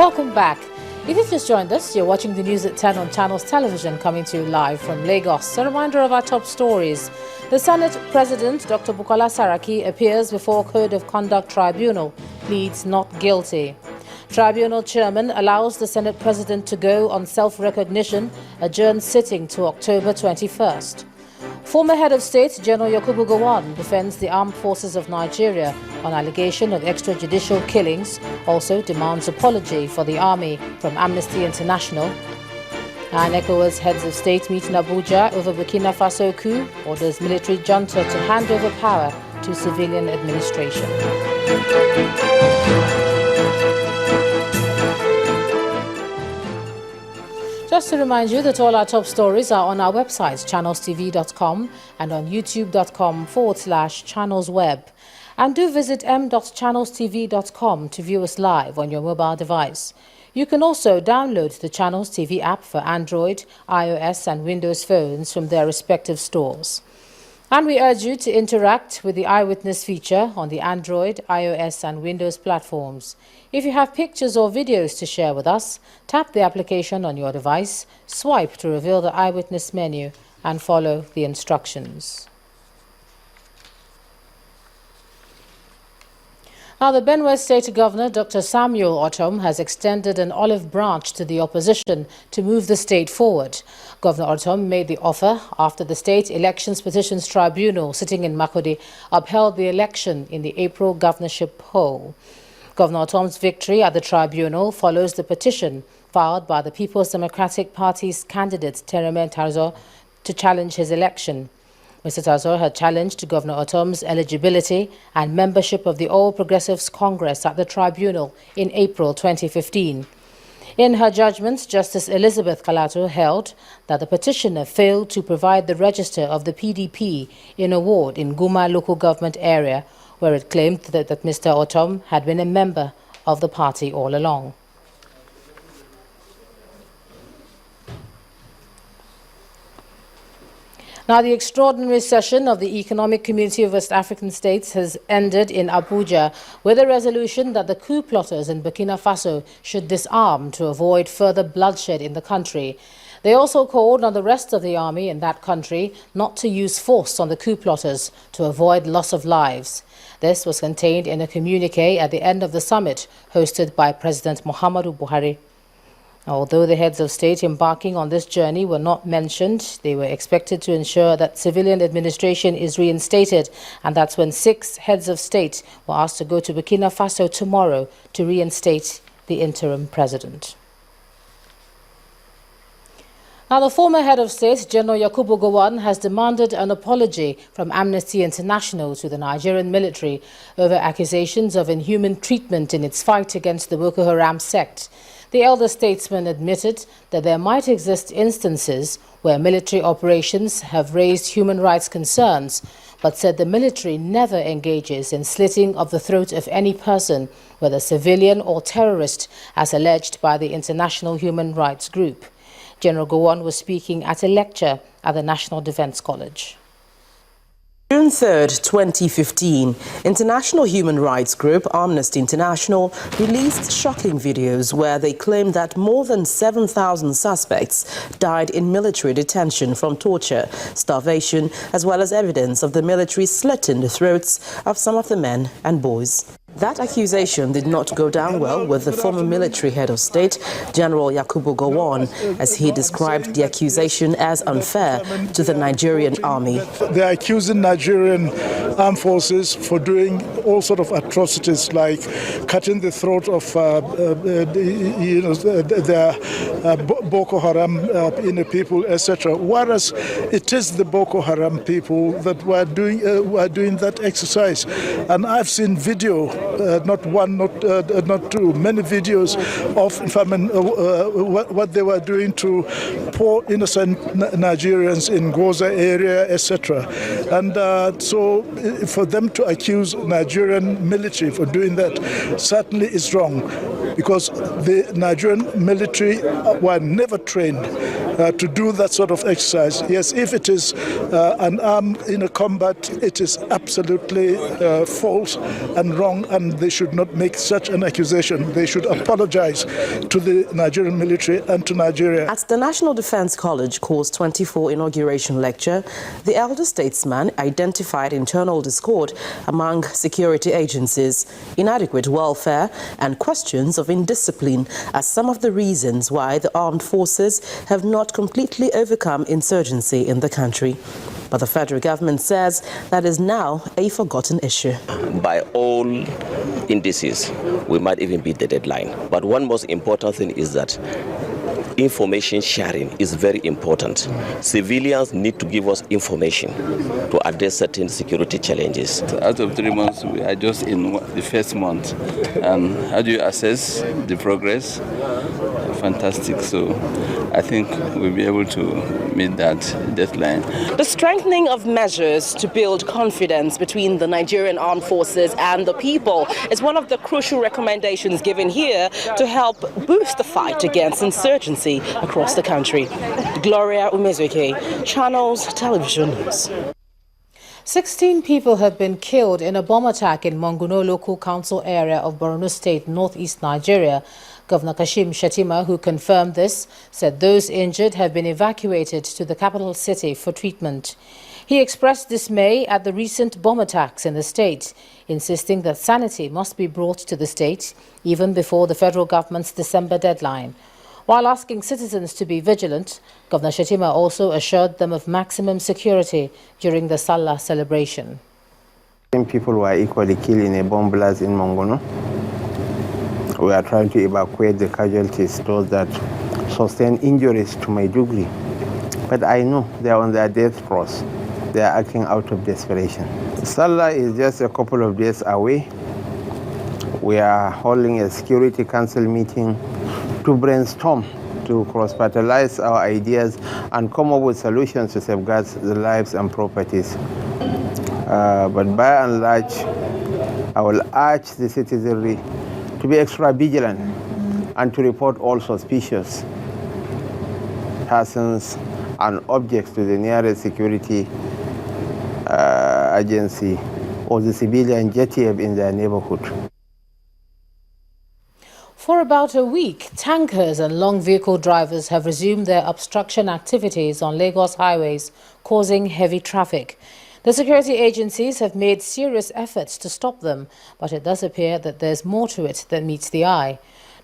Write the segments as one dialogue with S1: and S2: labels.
S1: Welcome back. If you've just joined us, you're watching the news at 10 on Channels Television, coming to you live from Lagos. A reminder of our top stories. The Senate President, Dr. Bukola Saraki, appears before Code of Conduct Tribunal, pleads not guilty. Tribunal Chairman allows the Senate President to go on self-recognition, adjourns sitting to October 21st. Former Head of State General Yakubu Gowon defends the Armed Forces of Nigeria on allegation of extrajudicial killings, also demands apology for the army from Amnesty International. And ECOWAS heads of state meet in Abuja over Burkina Faso coup, orders military junta to hand over power to civilian administration. Just to remind you that all our top stories are on our websites, channelstv.com and on youtube.com/channelsweb. And do visit m.channelstv.com to view us live on your mobile device. You can also download the Channels TV app for Android, iOS and Windows phones from their respective stores. And we urge you to interact with the Eyewitness feature on the Android, iOS and Windows platforms. If you have pictures or videos to share with us, tap the application on your device, swipe to reveal the Eyewitness menu and follow the instructions. Now, the Benue State Governor, Dr. Samuel Ortom, has extended an olive branch to the opposition to move the state forward. Governor Ortom made the offer after the State Elections Petitions Tribunal, sitting in Makurdi, upheld the election in the April governorship poll. Governor Ortom's victory at the tribunal follows the petition filed by the People's Democratic Party's candidate, Teremen Tarzor, to challenge his election. Mr. Tarzor had challenged Governor Ortom's eligibility and membership of the All Progressives Congress at the tribunal in April 2015. In her judgment, Justice Elizabeth Kalato held that the petitioner failed to provide the register of the PDP in a ward in Guma local government area, where it claimed that Mr. Ortom had been a member of the party all along. Now, the extraordinary session of the Economic Community of West African States has ended in Abuja with a resolution that the coup plotters in Burkina Faso should disarm to avoid further bloodshed in the country. They also called on the rest of the army in that country not to use force on the coup plotters to avoid loss of lives. This was contained in a communique at the end of the summit hosted by President Muhammadu Buhari. Although the heads of state embarking on this journey were not mentioned, they were expected to ensure that civilian administration is reinstated, and that's when 6 heads of state were asked to go to Burkina Faso tomorrow to reinstate the interim president. Now, the former head of state, General Yakubu Gowon, has demanded an apology from Amnesty International to the Nigerian military over accusations of inhuman treatment in its fight against the Boko Haram sect. The elder statesman admitted that there might exist instances where military operations have raised human rights concerns, but said the military never engages in slitting of the throat of any person, whether civilian or terrorist, as alleged by the International Human Rights Group. General Gowon was speaking at a lecture at the National Defense College.
S2: June 3, 2015, international human rights group Amnesty International released shocking videos where they claimed that more than 7,000 suspects died in military detention from torture, starvation, as well as evidence of the military slitting the throats of some of the men and boys. That accusation did not go down well with the former military head of state, General Yakubu Gowon, as he described the accusation as unfair to the Nigerian army.
S3: They are accusing Nigerian armed forces for doing all sorts of atrocities, like cutting the throat of their Boko Haram people, etc. Whereas it is the Boko Haram people that were doing that exercise, and I've seen video. Not one, not two, many videos of what they were doing to poor innocent Nigerians in Goza area, etc. And so for them to accuse Nigerian military for doing that certainly is wrong, because the Nigerian military were never trained to do that sort of exercise. Yes, if it is an arm in a combat, it is absolutely false and wrong, and they should not make such an accusation. They should apologize to the Nigerian military and to Nigeria.
S2: At the National Defense College Course 24 inauguration lecture, the elder statesman identified internal discord among security agencies, inadequate welfare, and questions of indiscipline as some of the reasons why the armed forces have not completely overcome insurgency in the country. But the federal government says that is now a forgotten issue.
S4: By all indices, we might even beat the deadline. But one most important thing is that information sharing is very important. Civilians need to give us information to address certain security challenges.
S5: Out of 3 months, we are just in the first month. How do you assess the progress? Fantastic. So I think we'll be able to meet that deadline.
S2: The strengthening of measures to build confidence between the Nigerian armed forces and the people is one of the crucial recommendations given here to help boost the fight against insurgency across the country. Gloria Umezuke, Channels Television News.
S1: 16 people have been killed in a bomb attack in Monguno local council area of Borno State, northeast Nigeria. Governor Kashim Shettima, who confirmed this, said those injured have been evacuated to the capital city for treatment. He expressed dismay at the recent bomb attacks in the state, insisting that sanity must be brought to the state even before the federal government's December deadline. While asking citizens to be vigilant, Governor Shettima also assured them of maximum security during the Salah celebration.
S6: People were equally killed in a bomb blast in Monguno. We are trying to evacuate the casualties, those that sustained injuries to Maiduguri. But I know they are on their death throes. They are acting out of desperation. Salah is just a couple of days away. We are holding a security council meeting to brainstorm, to cross-fertilize our ideas and come up with solutions to safeguard the lives and properties. But by and large, I will urge the citizenry to be extra vigilant and to report all suspicious persons and objects to the nearest security agency or the civilian JTF in their neighborhood.
S1: For about a week, tankers and long vehicle drivers have resumed their obstruction activities on Lagos highways, causing heavy traffic. The security agencies have made serious efforts to stop them, but it does appear that there's more to it than meets the eye.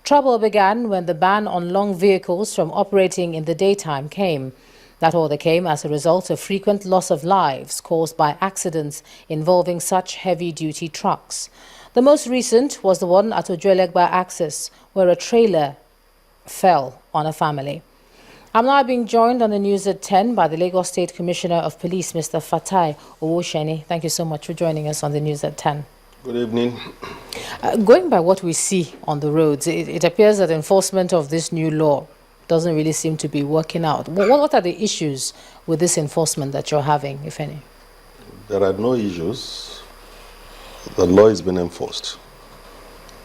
S1: Trouble began when the ban on long vehicles from operating in the daytime came. That order came as a result of frequent loss of lives caused by accidents involving such heavy-duty trucks. The most recent was the one at Ojuelegba Axis, where a trailer fell on a family. I'm now being joined on the news at 10 by the Lagos State Commissioner of Police, Mr. Fatai Owosheni. Thank you so much for joining us on the news at 10.
S7: Good evening.
S1: Going by what we see on the roads, it appears that enforcement of this new law doesn't really seem to be working out. What are the issues with this enforcement that you're having, if any?
S7: There are no issues. The law is being enforced.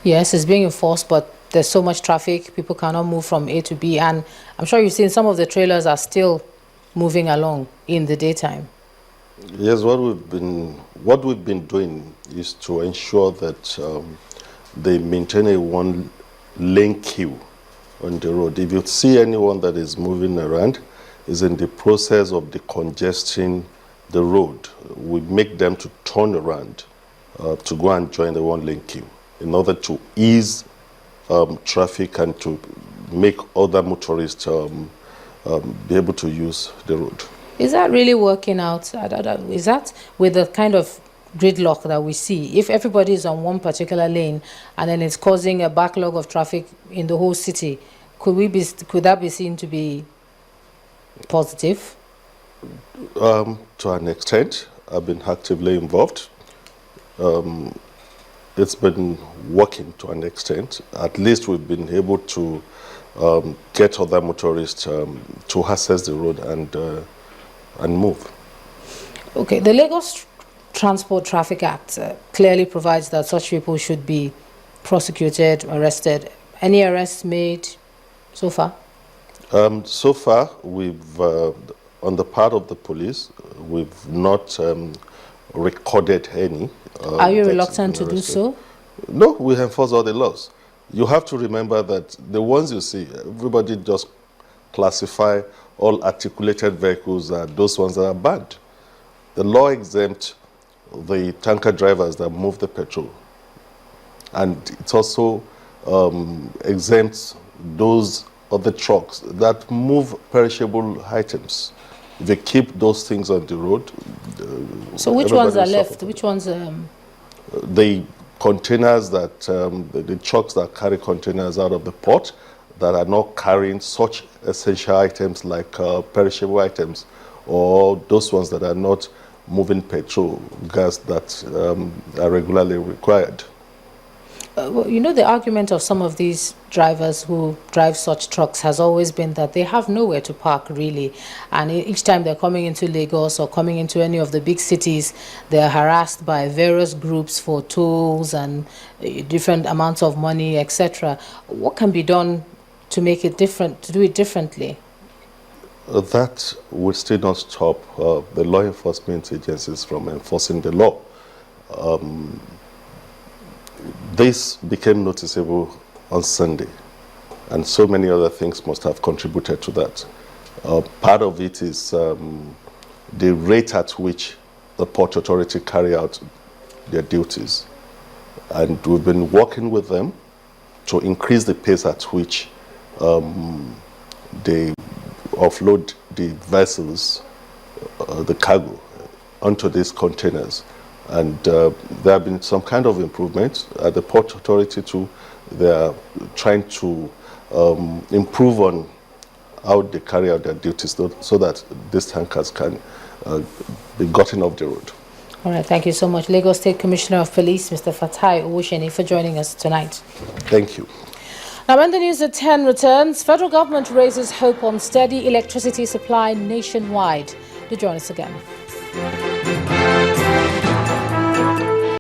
S1: Yes, it's being enforced, but there's so much traffic, people cannot move from A to B, and I'm sure you've seen some of the trailers are still moving along in the daytime.
S7: Yes, what we've been doing is to ensure that they maintain a one-lane queue on the road. If you see anyone that is moving around, is in the process of decongesting the road, we make them to turn around to go and join the one-lane queue in order to ease traffic and to make other motorists be able to use the road.
S1: Is that really working out? Is that with the kind of gridlock that we see? If everybody is on one particular lane and then it's causing a backlog of traffic in the whole city, could that be seen to be positive?
S7: To an extent, I've been actively involved. It's been working to an extent. At least we've been able to get other motorists to access the road and move.
S1: Okay, the Lagos Transport Traffic Act clearly provides that such people should be prosecuted, arrested. Any arrests made so far?
S7: So far, we've, on the part of the police, we've not recorded any.
S1: Are you
S7: that's
S1: reluctant
S7: been
S1: to do
S7: arrested.
S1: so?
S7: No, we enforce all the laws. You have to remember that the ones you see, everybody just classify all articulated vehicles as those ones that are banned. The law exempts the tanker drivers that move the petrol. And it also exempts those other trucks that move perishable items. If they keep those things on the road,
S1: So which ones
S7: everybody
S1: are
S7: will
S1: left?
S7: suffer.
S1: Which ones?
S7: The containers that, the trucks that carry containers out of the port that are not carrying such essential items like perishable items, or those ones that are not moving petrol, gas that are regularly required.
S1: Well, you know, the argument of some of these drivers who drive such trucks has always been that they have nowhere to park, really. And each time they're coming into Lagos or coming into any of the big cities, they're harassed by various groups for tolls and different amounts of money, etc. What can be done to make it different, to do it differently?
S7: That would still not stop the law enforcement agencies from enforcing the law. This became noticeable on Sunday, and so many other things must have contributed to that. Part of it is the rate at which the Port Authority carry out their duties. And we've been working with them to increase the pace at which they offload the vessels, the cargo, onto these containers. And there have been some kind of improvements at the Port Authority too. They are trying to improve on how they carry out their duties so that these tankers can be gotten off the road.
S1: All right, thank you so much. Lagos State Commissioner of Police, Mr. Fatai Owusheni, for joining us tonight.
S7: Thank you.
S1: Now, when the news at 10 returns, federal government raises hope on steady electricity supply nationwide. Do join us again.